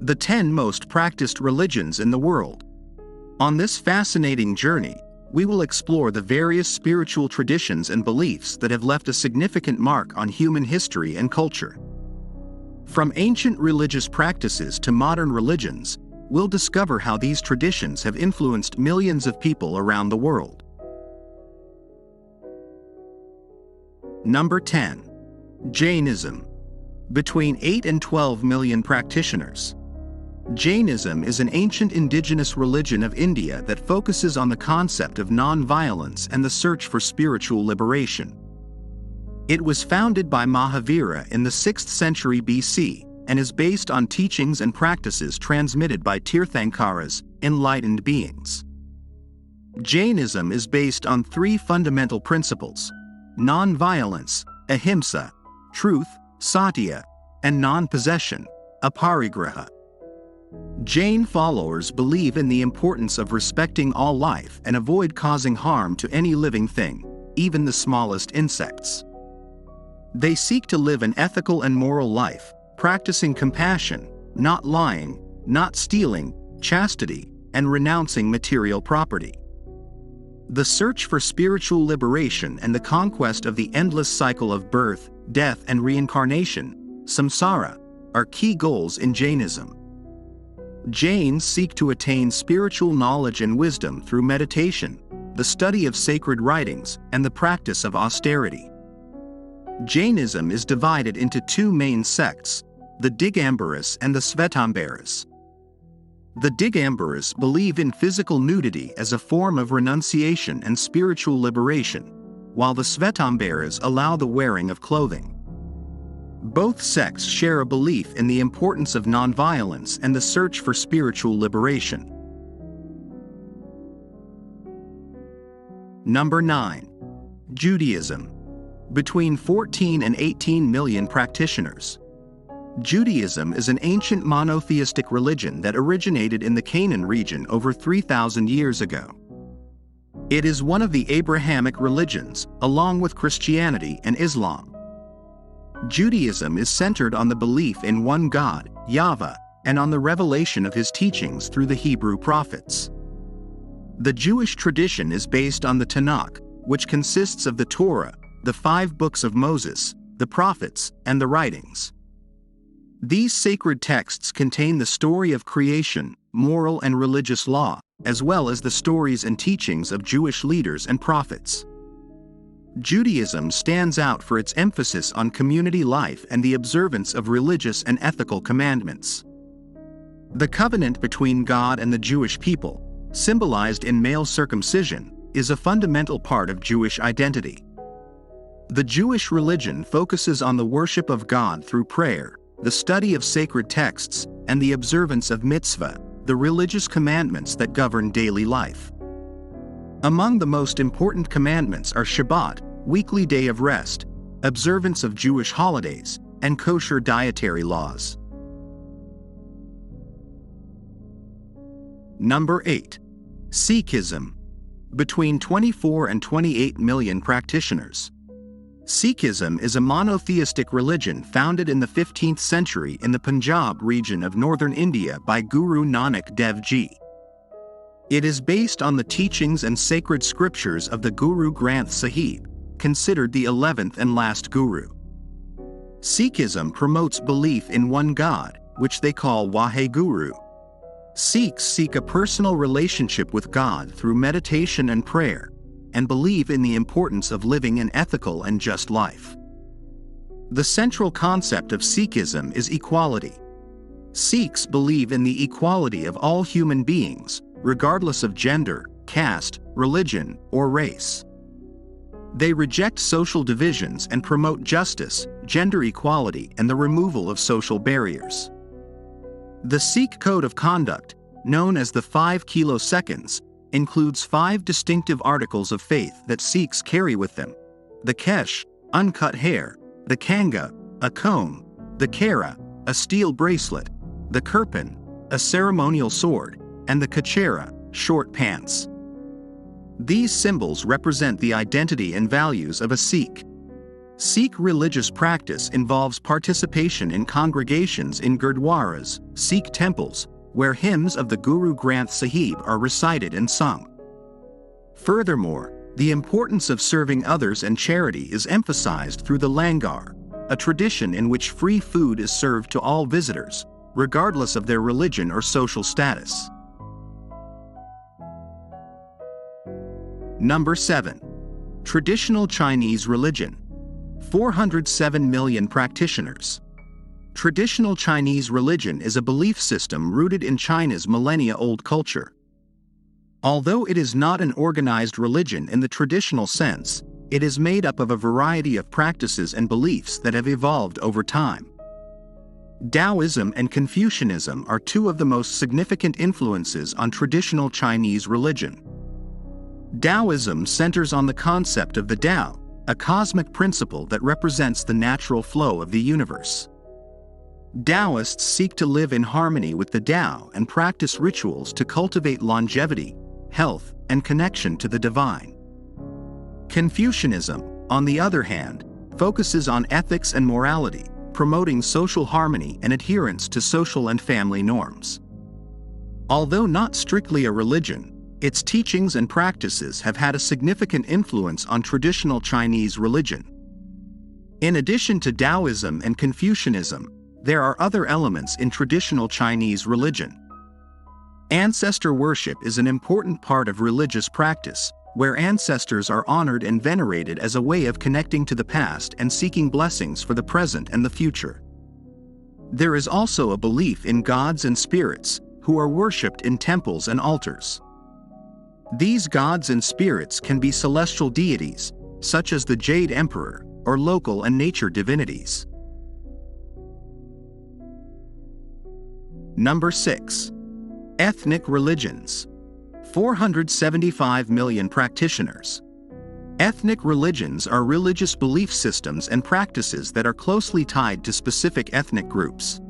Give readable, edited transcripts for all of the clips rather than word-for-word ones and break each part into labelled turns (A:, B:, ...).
A: The 10 most practiced religions in the world. On this fascinating journey, we will explore the various spiritual traditions and beliefs that have left a significant mark on human history and culture. From ancient religious practices to modern religions, we'll discover how these traditions have influenced millions of people around the world. Number 10. Jainism. Between 8 and 12 million practitioners. Jainism is an ancient indigenous religion of India that focuses on the concept of non-violence and the search for spiritual liberation. It was founded by Mahavira in the 6th century BC and is based on teachings and practices transmitted by Tirthankaras, enlightened beings. Jainism is based on 3 fundamental principles: non-violence, ahimsa, truth, satya, and non-possession, aparigraha. Jain followers believe in the importance of respecting all life and avoid causing harm to any living thing, even the smallest insects. They seek to live an ethical and moral life, practicing compassion, not lying, not stealing, chastity, and renouncing material property. The search for spiritual liberation and the conquest of the endless cycle of birth, death, and reincarnation, samsara, are key goals in Jainism. Jains seek to attain spiritual knowledge and wisdom through meditation, the study of sacred writings, and the practice of austerity. Jainism is divided into 2 main sects, the Digambaras and the Svetambaras. The Digambaras believe in physical nudity as a form of renunciation and spiritual liberation, while the Svetambaras allow the wearing of clothing. Both sects share a belief in the importance of nonviolence and the search for spiritual liberation. Number 9. Judaism. Between 14 and 18 million practitioners. Judaism is an ancient monotheistic religion that originated in the Canaan region over 3,000 years ago. It is one of the Abrahamic religions, along with Christianity and Islam. Judaism is centered on the belief in one God, Yahweh, and on the revelation of his teachings through the Hebrew prophets. The Jewish tradition is based on the Tanakh, which consists of the Torah, the 5 books of Moses, the prophets, and the writings. These sacred texts contain the story of creation, moral and religious law, as well as the stories and teachings of Jewish leaders and prophets. Judaism stands out for its emphasis on community life and the observance of religious and ethical commandments. The covenant between God and the Jewish people, symbolized in male circumcision, is a fundamental part of Jewish identity. The Jewish religion focuses on the worship of God through prayer, the study of sacred texts, and the observance of mitzvah, the religious commandments that govern daily life. Among the most important commandments are Shabbat, weekly day of rest, observance of Jewish holidays, and kosher dietary laws. Number 8. Sikhism. Between 24 and 28 million practitioners. Sikhism is a monotheistic religion founded in the 15th century in the Punjab region of northern India by Guru Nanak Dev Ji. It is based on the teachings and sacred scriptures of the Guru Granth Sahib, considered the 11th and last Guru. Sikhism promotes belief in one God, which they call Waheguru. Sikhs seek a personal relationship with God through meditation and prayer, and believe in the importance of living an ethical and just life. The central concept of Sikhism is equality. Sikhs believe in the equality of all human beings, regardless of gender, caste, religion, or race. They reject social divisions and promote justice, gender equality, and the removal of social barriers. The Sikh Code of Conduct, known as the 5 kiloseconds, includes 5 distinctive articles of faith that Sikhs carry with them: the kesh, uncut hair; the kanga, a comb; the kara, a steel bracelet; the kirpan, a ceremonial sword; and the kachera, short pants. These symbols represent the identity and values of a Sikh. Sikh religious practice involves participation in congregations in gurdwaras, Sikh temples, where hymns of the Guru Granth Sahib are recited and sung. Furthermore, the importance of serving others and charity is emphasized through the langar, a tradition in which free food is served to all visitors, regardless of their religion or social status. Number 7. Traditional Chinese religion. 407 million practitioners. Traditional Chinese religion is a belief system rooted in China's millennia-old culture. Although it is not an organized religion in the traditional sense, it is made up of a variety of practices and beliefs that have evolved over time. Taoism and Confucianism are two of the most significant influences on traditional Chinese religion. Taoism centers on the concept of the Tao, a cosmic principle that represents the natural flow of the universe. Taoists seek to live in harmony with the Tao and practice rituals to cultivate longevity, health, and connection to the divine. Confucianism, on the other hand, focuses on ethics and morality, promoting social harmony and adherence to social and family norms. Although not strictly a religion, its teachings and practices have had a significant influence on traditional Chinese religion. In addition to Taoism and Confucianism, there are other elements in traditional Chinese religion. Ancestor worship is an important part of religious practice, where ancestors are honored and venerated as a way of connecting to the past and seeking blessings for the present and the future. There is also a belief in gods and spirits, who are worshipped in temples and altars. These gods and spirits can be celestial deities, such as the Jade Emperor, or local and nature divinities. Number 6. Ethnic religions. 475 million practitioners. Ethnic religions are religious belief systems and practices that are closely tied to specific ethnic groups.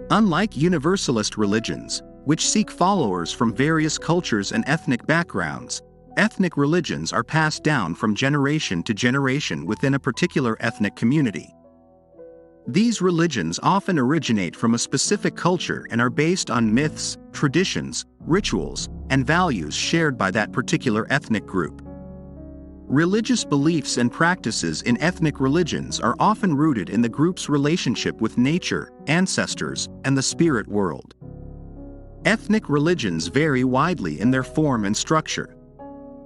A: Unlike universalist religions, which seek followers from various cultures and ethnic backgrounds, ethnic religions are passed down from generation to generation within a particular ethnic community. These religions often originate from a specific culture and are based on myths, traditions, rituals, and values shared by that particular ethnic group. Religious beliefs and practices in ethnic religions are often rooted in the group's relationship with nature, ancestors, and the spirit world. Ethnic religions vary widely in their form and structure.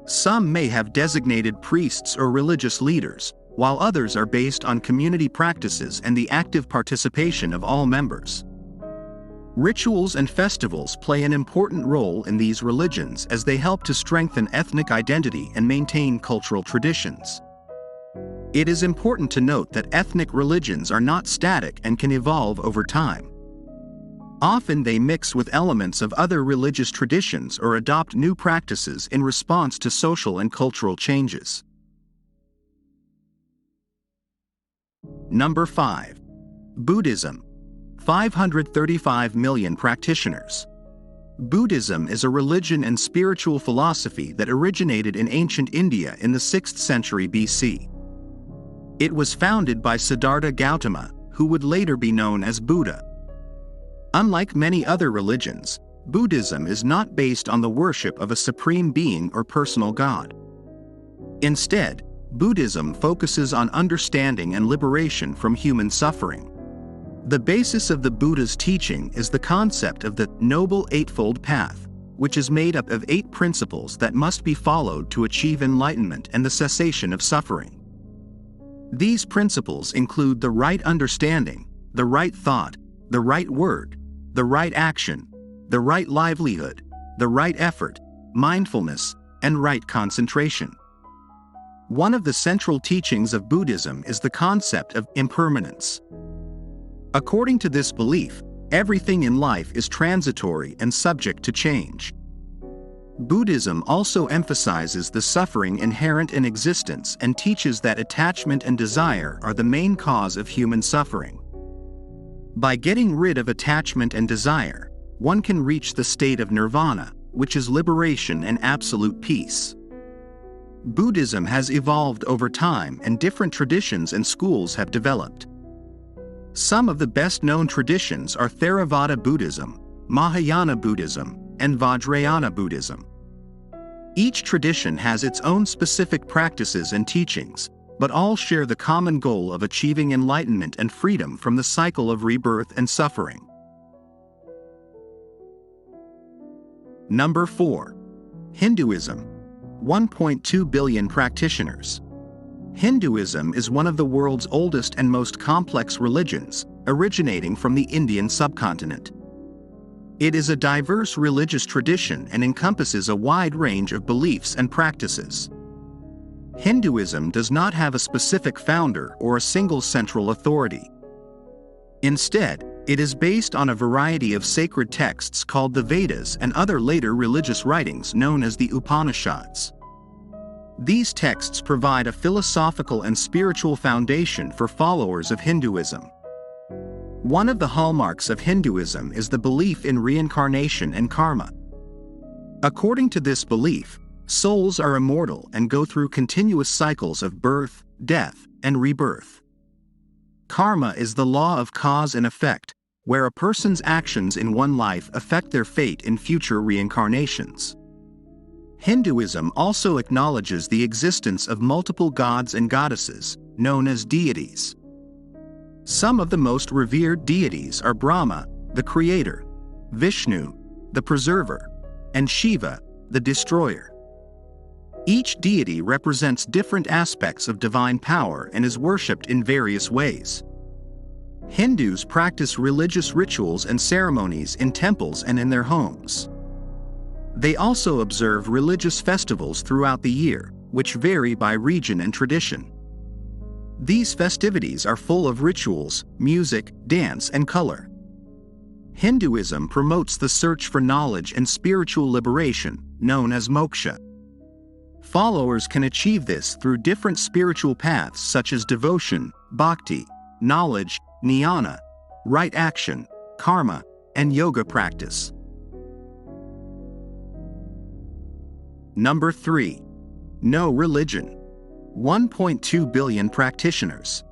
A: Some may have designated priests or religious leaders, while others are based on community practices and the active participation of all members. Rituals and festivals play an important role in these religions as they help to strengthen ethnic identity and maintain cultural traditions. It is important to note that ethnic religions are not static and can evolve over time. Often they mix with elements of other religious traditions or adopt new practices in response to social and cultural changes. Number 5. Buddhism. 535 million practitioners. Buddhism is a religion and spiritual philosophy that originated in ancient India in the 6th century BC. It was founded by Siddhartha Gautama, who would later be known as Buddha. Unlike many other religions, Buddhism is not based on the worship of a supreme being or personal god. Instead, Buddhism focuses on understanding and liberation from human suffering. The basis of the Buddha's teaching is the concept of the Noble Eightfold Path, which is made up of 8 principles that must be followed to achieve enlightenment and the cessation of suffering. These principles include the right understanding, the right thought, the right word, the right action, the right livelihood, the right effort, mindfulness, and right concentration. One of the central teachings of Buddhism is the concept of impermanence. According to this belief, everything in life is transitory and subject to change. Buddhism also emphasizes the suffering inherent in existence and teaches that attachment and desire are the main cause of human suffering. By getting rid of attachment and desire, one can reach the state of nirvana, which is liberation and absolute peace. Buddhism has evolved over time and different traditions and schools have developed. Some of the best-known traditions are Theravada Buddhism, Mahayana Buddhism, and Vajrayana Buddhism. Each tradition has its own specific practices and teachings, but all share the common goal of achieving enlightenment and freedom from the cycle of rebirth and suffering. Number 4. Hinduism. 1.2 billion practitioners. Hinduism is one of the world's oldest and most complex religions, originating from the Indian subcontinent. It is a diverse religious tradition and encompasses a wide range of beliefs and practices. Hinduism does not have a specific founder or a single central authority. Instead, it is based on a variety of sacred texts called the Vedas and other later religious writings known as the Upanishads. These texts provide a philosophical and spiritual foundation for followers of Hinduism. One of the hallmarks of Hinduism is the belief in reincarnation and karma. According to this belief, souls are immortal and go through continuous cycles of birth, death, and rebirth. Karma is the law of cause and effect, where a person's actions in one life affect their fate in future reincarnations. Hinduism also acknowledges the existence of multiple gods and goddesses, known as deities. Some of the most revered deities are Brahma, the creator, Vishnu, the preserver, and Shiva, the destroyer. Each deity represents different aspects of divine power and is worshipped in various ways. Hindus practice religious rituals and ceremonies in temples and in their homes. They also observe religious festivals throughout the year, which vary by region and tradition. These festivities are full of rituals, music, dance, and color. Hinduism promotes the search for knowledge and spiritual liberation, known as moksha. Followers can achieve this through different spiritual paths such as devotion, bhakti, knowledge, jnana, right action, karma, and yoga practice. Number 3. No religion. 1.2 billion practitioners.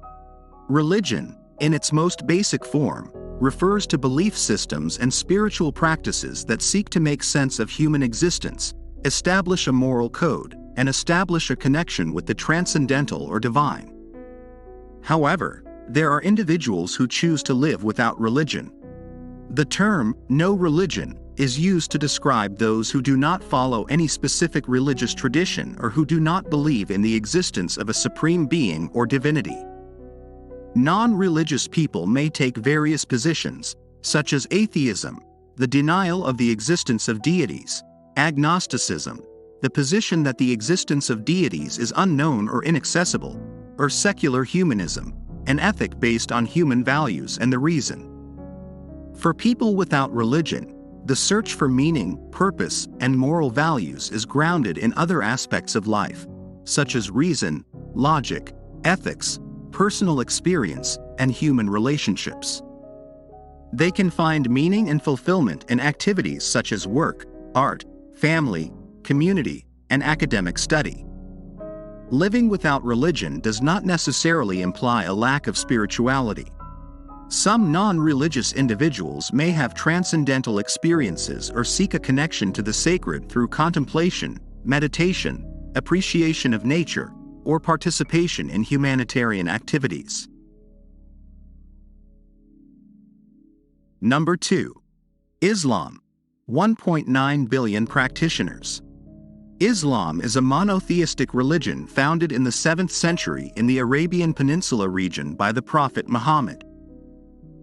A: Religion, in its most basic form, refers to belief systems and spiritual practices that seek to make sense of human existence, establish a moral code, and establish a connection with the transcendental or divine. However, there are individuals who choose to live without religion. The term, no religion, is used to describe those who do not follow any specific religious tradition or who do not believe in the existence of a supreme being or divinity. Non-religious people may take various positions, such as atheism, the denial of the existence of deities, agnosticism, the position that the existence of deities is unknown or inaccessible, or secular humanism, an ethic based on human values and the reason. For people without religion, the search for meaning, purpose, and moral values is grounded in other aspects of life, such as reason, logic, ethics, personal experience, and human relationships. They can find meaning and fulfillment in activities such as work, art, family, community, and academic study. Living without religion does not necessarily imply a lack of spirituality. Some non-religious individuals may have transcendental experiences or seek a connection to the sacred through contemplation, meditation, appreciation of nature, or participation in humanitarian activities. Number 2. Islam. 1.9 billion practitioners. Islam is a monotheistic religion founded in the 7th century in the Arabian Peninsula region by the Prophet Muhammad.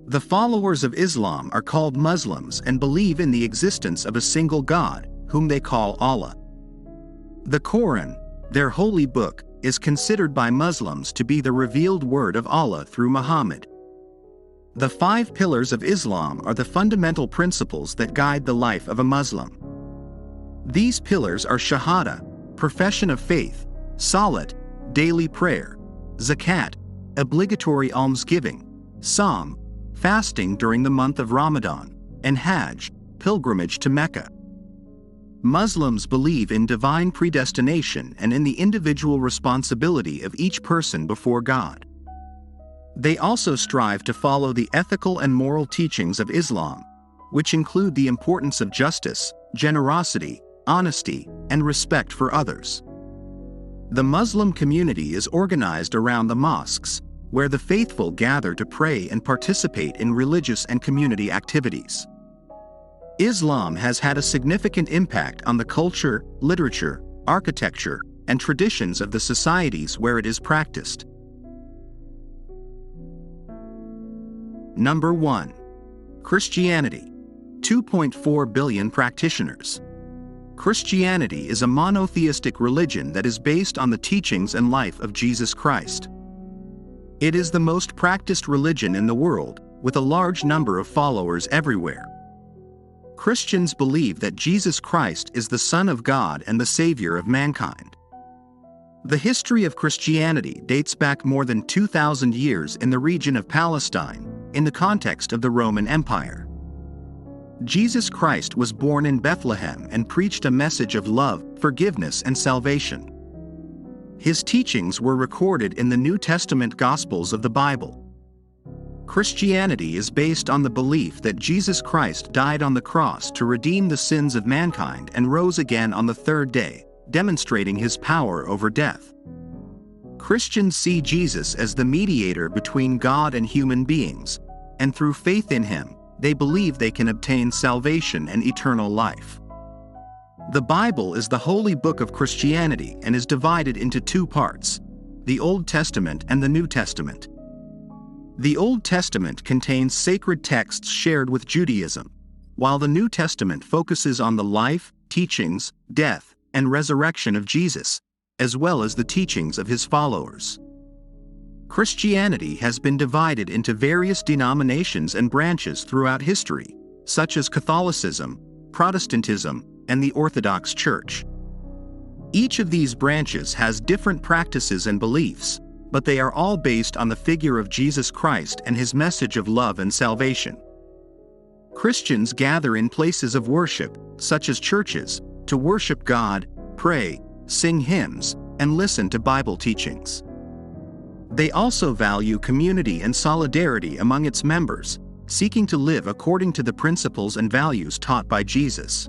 A: The followers of Islam are called Muslims and believe in the existence of a single God, whom they call Allah. The Quran, their holy book, is considered by Muslims to be the revealed word of Allah through Muhammad. The 5 pillars of Islam are the fundamental principles that guide the life of a Muslim. These pillars are Shahada, profession of faith, Salat, daily prayer, Zakat, obligatory almsgiving, Psalm, fasting during the month of Ramadan, and Hajj, pilgrimage to Mecca. Muslims believe in divine predestination and in the individual responsibility of each person before God. They also strive to follow the ethical and moral teachings of Islam, which include the importance of justice, generosity, honesty, and respect for others. The Muslim community is organized around the mosques, where the faithful gather to pray and participate in religious and community activities. Islam has had a significant impact on the culture, literature, architecture, and traditions of the societies where it is practiced. Number 1. Christianity. 2.4 billion practitioners. Christianity is a monotheistic religion that is based on the teachings and life of Jesus Christ. It is the most practiced religion in the world, with a large number of followers everywhere. Christians believe that Jesus Christ is the Son of God and the Savior of mankind. The history of Christianity dates back more than 2,000 years in the region of Palestine, in the context of the Roman Empire. Jesus Christ was born in Bethlehem and preached a message of love, forgiveness, and salvation. His teachings were recorded in the New Testament Gospels of the Bible. Christianity is based on the belief that Jesus Christ died on the cross to redeem the sins of mankind and rose again on the third day, demonstrating his power over death. Christians see Jesus as the mediator between God and human beings, and through faith in him, they believe they can obtain salvation and eternal life. The Bible is the holy book of Christianity and is divided into two parts: the Old Testament and the New Testament. The Old Testament contains sacred texts shared with Judaism, while the New Testament focuses on the life, teachings, death, and resurrection of Jesus, as well as the teachings of his followers. Christianity has been divided into various denominations and branches throughout history, such as Catholicism, Protestantism, and the Orthodox Church. Each of these branches has different practices and beliefs, but they are all based on the figure of Jesus Christ and his message of love and salvation. Christians gather in places of worship, such as churches, to worship God, pray, sing hymns, and listen to Bible teachings. They also value community and solidarity among its members, seeking to live according to the principles and values taught by Jesus.